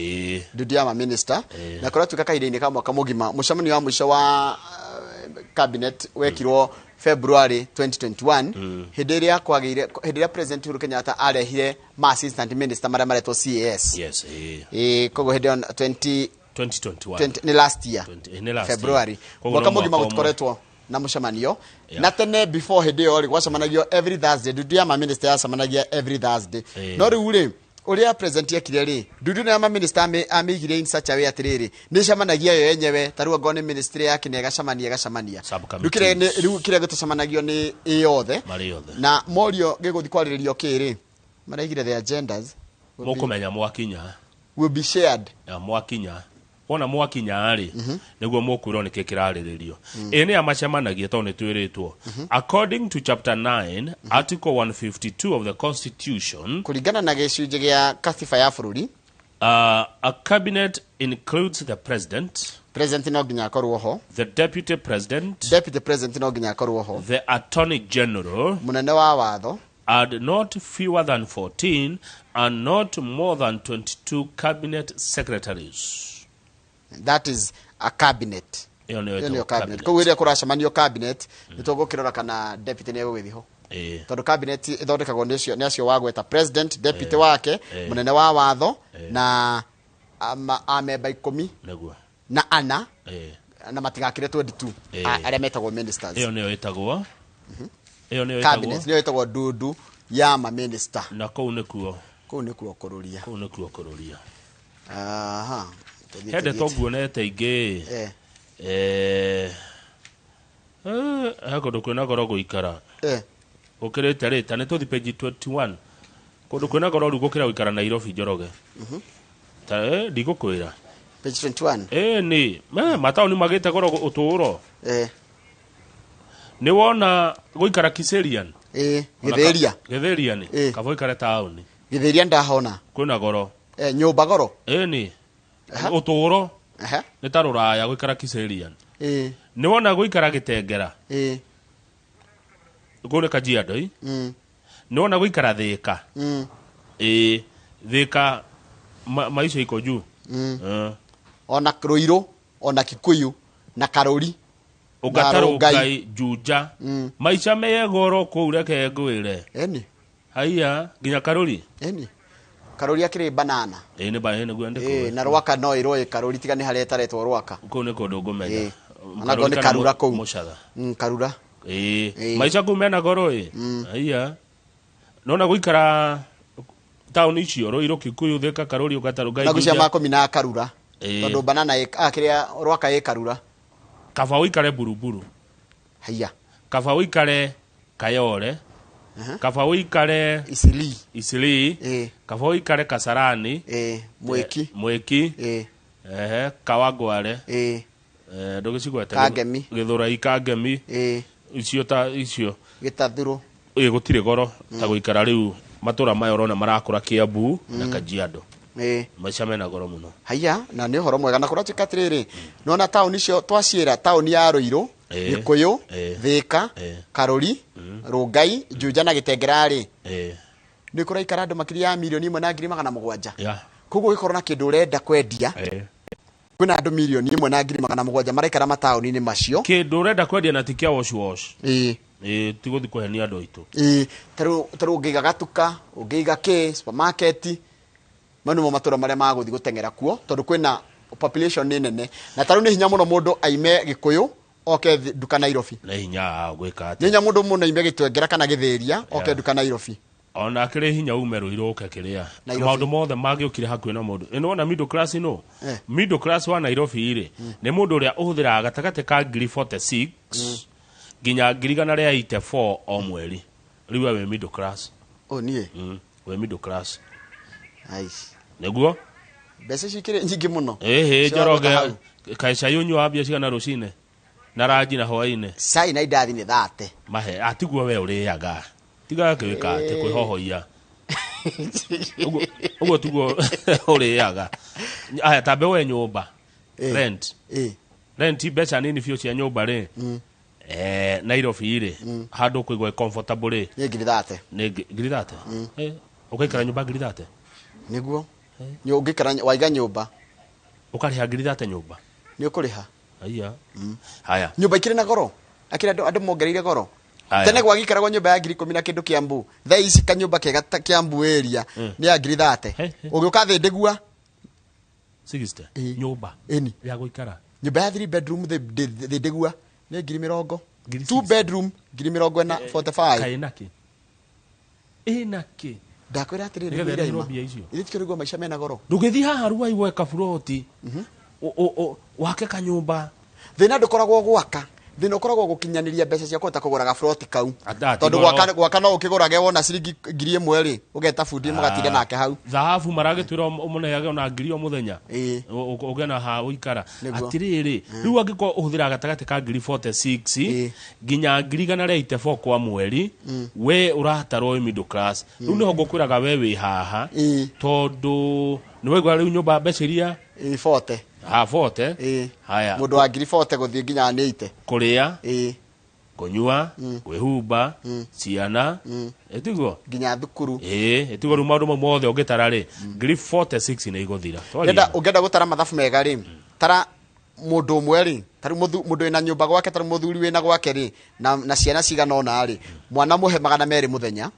dudu ya ma minister na kora tukakaide-ini ka mwaka mugima mucemanio wa mwisho wa cabinet wekirwo February 2021 hindiria kwageire hindiria President Uhuru Kenyatta arehire ma assistant minister mara maretwo CAS kogo hindi on 2021 ni last year February mwaka mugima gutikoretwo na mucemanio na tene before hidio ri gwacemanagio every Thursday dudu ya ma minister yacemanagia every Thursday no riu ri uria president yakire ri dudu na ma minister amigire in such a way atiriri ni cemanagia yo yenyewe taruo ngone ministry yake ne gacamania dukire ni riu kire gutucemanagio ni yothe na morio giguthi kwariririo kiri maraigire the agendas mukumenya mwakinya will be shared mwakinya ona mwakinya ari niguo mukwiro ni kikirariririo ene amacemanagia to ni twiritwo according to chapter 9 article 152 of the constitution kulingana na gicunje gia katiba ya bururi a cabinet includes the president no ginya korwo ho the deputy president no ginya korwo ho the attorney general munene wa watho and not fewer than 14 and not more than 22 cabinet secretaries. That is a cabinet. Yo cabinet. Ko wiria kuracemanio cabinet nitugukirora kana deputy ne withiho. Tondu cabinet ithondekagwo ni acio wagweta president, deputy wake, munene wa watho na amemba 10 naguo na ana na matigakire 22 aria metagwo ministers. Iyo niyo itagwo cabinet niyo itagwo dudu ya ma minister na kou nikuo kururia aha hende toguonete ingi hako ndukwina goro guikara ukirite rita ni tuthi page 21 kundu kwina goro ru gukira wikara Nairobi Njoroge ndigukwira page 21 ni matao ni magite goro uturo ni wona guikara Kiserian Githerian ni kavo ikare town Githerian ndahona kwina goro nyumba goro ni uturo ni taruraya guikara Kiserian ni wona guikara Gitengera gune Kajiado ni wona guikara Thika Thika maisha iko juu ona Ruiru ona Kikuyu na Karuri Ugatarugai Juja maisha meyegoro kuureke ngwire haiya ginya Karuri Karuri akiri banana ni banana gwandiko na Rwaka no iroe Karuri tiga ni hareta retwo Rwaka ko ne ko ndogomenya anago ni Karura ko mushada Karura maisha kumena goro haiya nona guikara town icio Ruiru Kikuyu Thika Karuri Ugatarugai Juja nagucia makomi na Karura tondu banana akiria Rwaka Karura kava wikare Buruburu haiya kava wikare Kayore kava wikare Isili kava wikare Kasarani Mweki Kawagware ndogicigwete Kangemi Githurai Kangemi icio Gitathuru gutire goro ta guikara riu matura mayo rona marakura Kiambu na Kajiado maisha mena goro muno haiya na ni horo mwega na kuratika tiriri nona town icio twaciira town ya Ruiru Gikuyu Thika Karuri Rungai Juja na Gitengera ni kuraikara andu makiria ya milioni 1,700,000 koguo gikorwo na kindu urenda kwendia kuna andu milioni 1,700,000 maraikara mataoni-ini macio kindu urenda kwendia na tikia wash tiguthi kuhenia andu aitu taru ngiga gatuka ungiga supermarket manumo matura maria maguthi gutengera kuo tondu kwina population ni nene na taru ni hinya muno mundu aime Gikuyu oke duka Nairobi na hinya gwika ati hinya mundu muno aime Gitwengera kana Githeria oke duka Nairobi ona akire hinya ume Ruiru oke kiria maundu mothe magiukire hakuhi na mundu ino ona middle class middle class wa Nairobi ni mundu uria uhuthira gatagate ka 46 ginya 184 o mweri riwa we middle class nie we middle class neguo bese cikire nyingi muno Njoroge kaisha yunyu abia cigana rucine na rangi na hwaine sai na idathi ni 30 mahe atiguo we uriaga tiga kwika ate kwihohoia ugo tugo uriaga aya tabe we nyumba rent becha nini fio cia nyumba ri Nairobi handu kuigwa comfortable ni ngiri 30 ukaikara nyumba ngiri 30 niguo nyo ngikara waiga nyumba ukariha ngiri 30 nyumba ni ukuriha haya nyumba ikire na goro akira andu mongereire goro tene gwagikaragwo nyumba ya ngiri 10 na kindu Kiambu thaa ici kanyumba kega Kiambu area ni ya ngiri 30 ugiuka thi ndigua 60 nyumba ya guikara nyumba ya 3 bedroom thi ndigua ni ngiri 20 2 bedroom ngiri 45 kainaki ndakwira atiriri ili tikirigwo maisha mena goro ndugithi haha ruwa iwe kaburoti wake kanyumba thina ndukoragwo gwaka thina ukoragwo gukinyaniria mbeca cia kota kugura ga froti kau tondu gwaka no ukigurage wona ciringi 1,000 ri ugeta fundi mugatinde nake hau thahabu maragitwira umuneyage ona 1,000 o muthenya ugena ha uikara atiriri riu angiko uhuthira gatagati ka 46 ginya 184 kwa mweri we uratarwo middle class riu niho ngukwiraga we wi haha tondu niwe gwa riu nyumba mbecaria 40 40 haya mundu wa 40 guthie nginya 80 kuria kunyua kwihumba ciana etiguo nginya thukuru etiguo ru maundu mothe ungitara ri 46 ni iguthira ungenda gutara mathabu mega ri tara mundu umwe ri taru mundu ina nyumba gwake taru muthuri wina gwake ri na ciana cigana ona ri mwana muhe 200 muthenya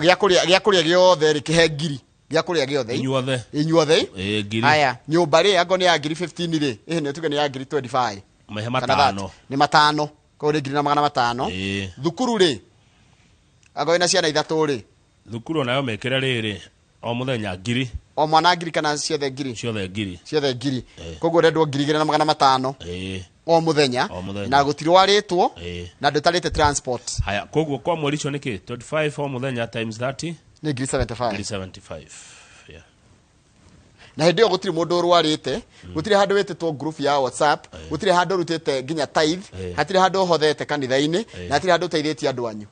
gya kuria giothe ri kihe ngiri gya kuria giothe inyuothe ngiri haya nyumba ri ago ni ya ngiri 15 ri ni tuge ni ya ngiri 25 mahe matano ni matano ko ri ngiri na 500 thukuru ri ago ina ciana 3 ri thukuru nayo mekira riri o muthenya ngiri o mwana ngiri kana ciothe ngiri ciothe ngiri koguo rendwo 2,500 o muthenya na gutirwaritwo na ndutarite transport. Haya koguo kwa mweri cio niki 25 o muthenya times 30 ni 75 yeah. Na hindi yo gutiri mundu urwarite gutiri handu wititwo group ya WhatsApp gutiri handu rutite nginya tithe hatiri handu hothete kanitha-ini na hatiri handu teithĩtie andu anyu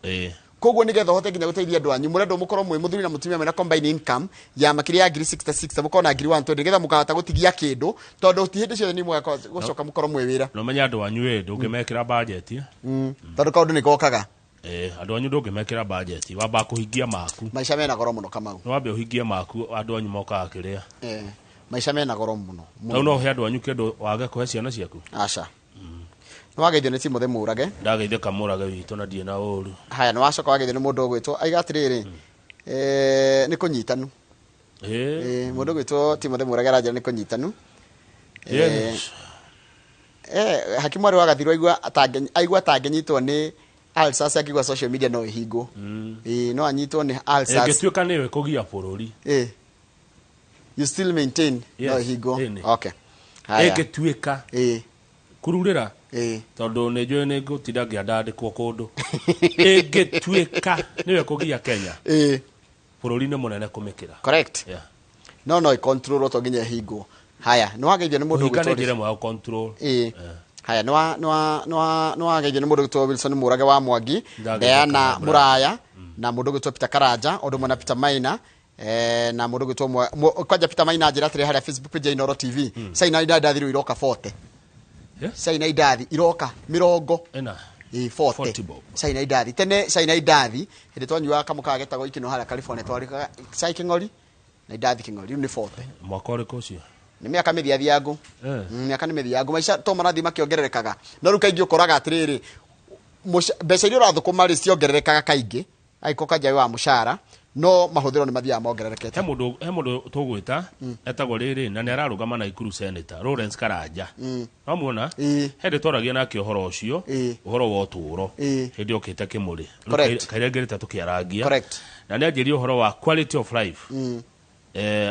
koguo nigetha hote nginya guteithia andu anyu murendo mukorwo mwi muthuri na mutumia mena combined income ya makiria ya 66 mukorwo na 120 nigetha mukahota gutigia kindu tondu ti hindi ciothe ni mwaka gucoka mukorwo mwi wira no menya andu anyu ndungimekira budget tondu kaundu ni gokaga andu anyu ndungimekira budget wamba kuhingia maku maisha mena goro muno Kamau no wambe uhingie maku andu anyu mokaga kiria maisha mena goro muno no he andu anyu kindu wage kuhe ciana ciaku aca no wageithio ni Timothy Murage ndageithia Murage witu na die na uru haya no wacoka wageithio ni mundu gwitwo aiga atiriri ni kunyitanu mundu gwitwo Timothy Murage arajira ni kunyitanu hakimu ari wagathirwo aigua atangenyitwo ni alsas akigwa social media no ihingo no anyitwo ni alsas ngetuika niwe kugia bururi you still maintain no ihingo okay haya ngetuika kururira tondu ni njui ni ngutinda ngiandandikwo kundu ngetuika niwe kugia Kenya bururi ni munene kumikira correct no control to nginya ihingo haya no wageithio ni mundu gwitwo njire mwa control haya no wageithio ni mundu gwitwo Wilson Murage wa Mwangi Diana Muraya na mundu gwitwo Peter Karanja ondo mwana Peter Maina na mundu gwitwo kwaja Peter Maina njira tiri haria Facebook page ya Inooro TV saina idathiru iroka 40 saina idathi iroka 40 saina idathi tene saina idathi hindi twanyua kamuka getagwo ikino haria California twarika sai kingori na idathi kingori ni 40 mwaka uri kucio ni miaka mithiathiangu miaka ni mithiangu maisha to marathi makiongererekaga no ruka ingi ukoraga atiriri mbeca iria urathukuma ri ciongererekaga kaingi aiko kaja wa mushara no mahuthiro ni mathia mongererekete he mundu tugwita etagwo riri na ni ararugama na Ikuru Senator Lawrence Karanja no muona hindi tworagia nake uhoro ucio uhoro wa uturo hindi okite kimuri kairengerete tukiaragia na ni anjiri uhoro wa quality of life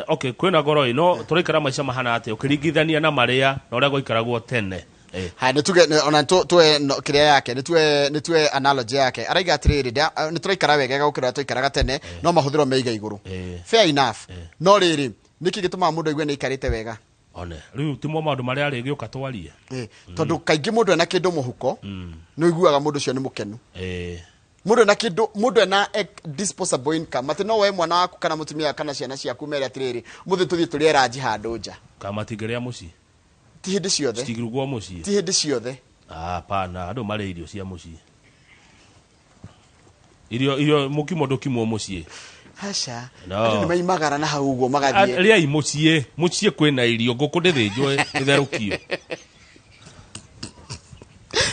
okay kwina goro ino turikara maisha mahana ate ukiringithania na maria na uria goikaragwo tene ha ni tuge ona tuwe kiria yake ni tuwe analogy yake araiga atiriri ni turikara wega gukira tuikaraga tene no mahuthiro meiga iguru fair enough no riri niki gituma mundu igwe ni ikarite wega one riu timo maundu maria ari giuka twarie tondu kaingi mundu ena kindu muhuko no iguaga mundu cio ni mukenu mundu na kindu mundu na disposable income ati no we mwana waku kana mutumia kana ciana ciaku mere atiriri muthe tuthie turiera nji handu nja kama tigeria muci ti hindi ciothe stigirugwo muci ti hindi ciothe pana andu mari irio cia muci irio mukimo ndukimwo muci hasha andu ni maimagara na hau uguo magathie ria muci kwina irio nguku ndithinjwe itherukio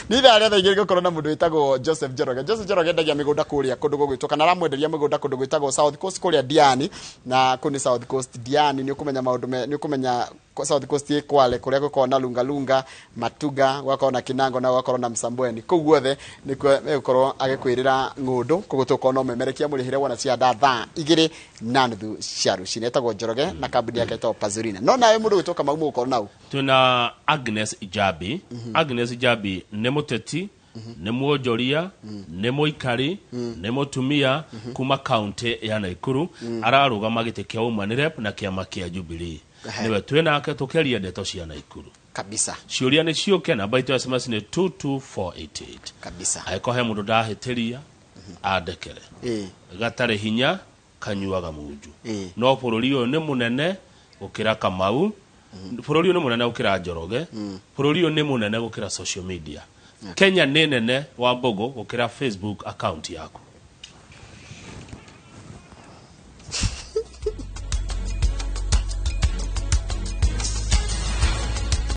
ni tharia thaigiri gukorwo na mundu witagwo Joseph Njoroge ndagia migunda kuria kundu gugwitwo kana ramwenderia migunda kundu gwitagwo South Coast kuria Diani na kuni South Coast Diani ni ukumenya maundu ni ukumenya South Coast Kwale kuria gukorwo na lunga Matuga gwakoro na Kinango na gwakoro na Msambweni kuu guothe ni gukorwo agikwirira ngundu kugutuko no memerekia muri hire wona cia thaa 2:30 cia rucini etagwo Njoroge na kambuni yake etagwo Pazurina no nawe mundu gwitwo Kamau mugukorwo nau tuna Agnes Ijabi Agnes Ijabi ni muteti ni muonjoria ni muikari ni mutumia kuma county ya Nakuru ararugama gite kia umani rep na kiama kia Jubilee niwe twinake tukeria ndeto cia Nakuru kabisa ciuria ni ciuke na baito SMS ni 22488 kabisa aiko he mundu ndahitiria andekere gatare hinya kanyuaga munju no bururi uyu ni munene ukira Kamau bururi uyu ni munene ukira Njoroge bururi uyu ni munene ukira social media Kenya ni nene wa Mbogo ukira Facebook account yako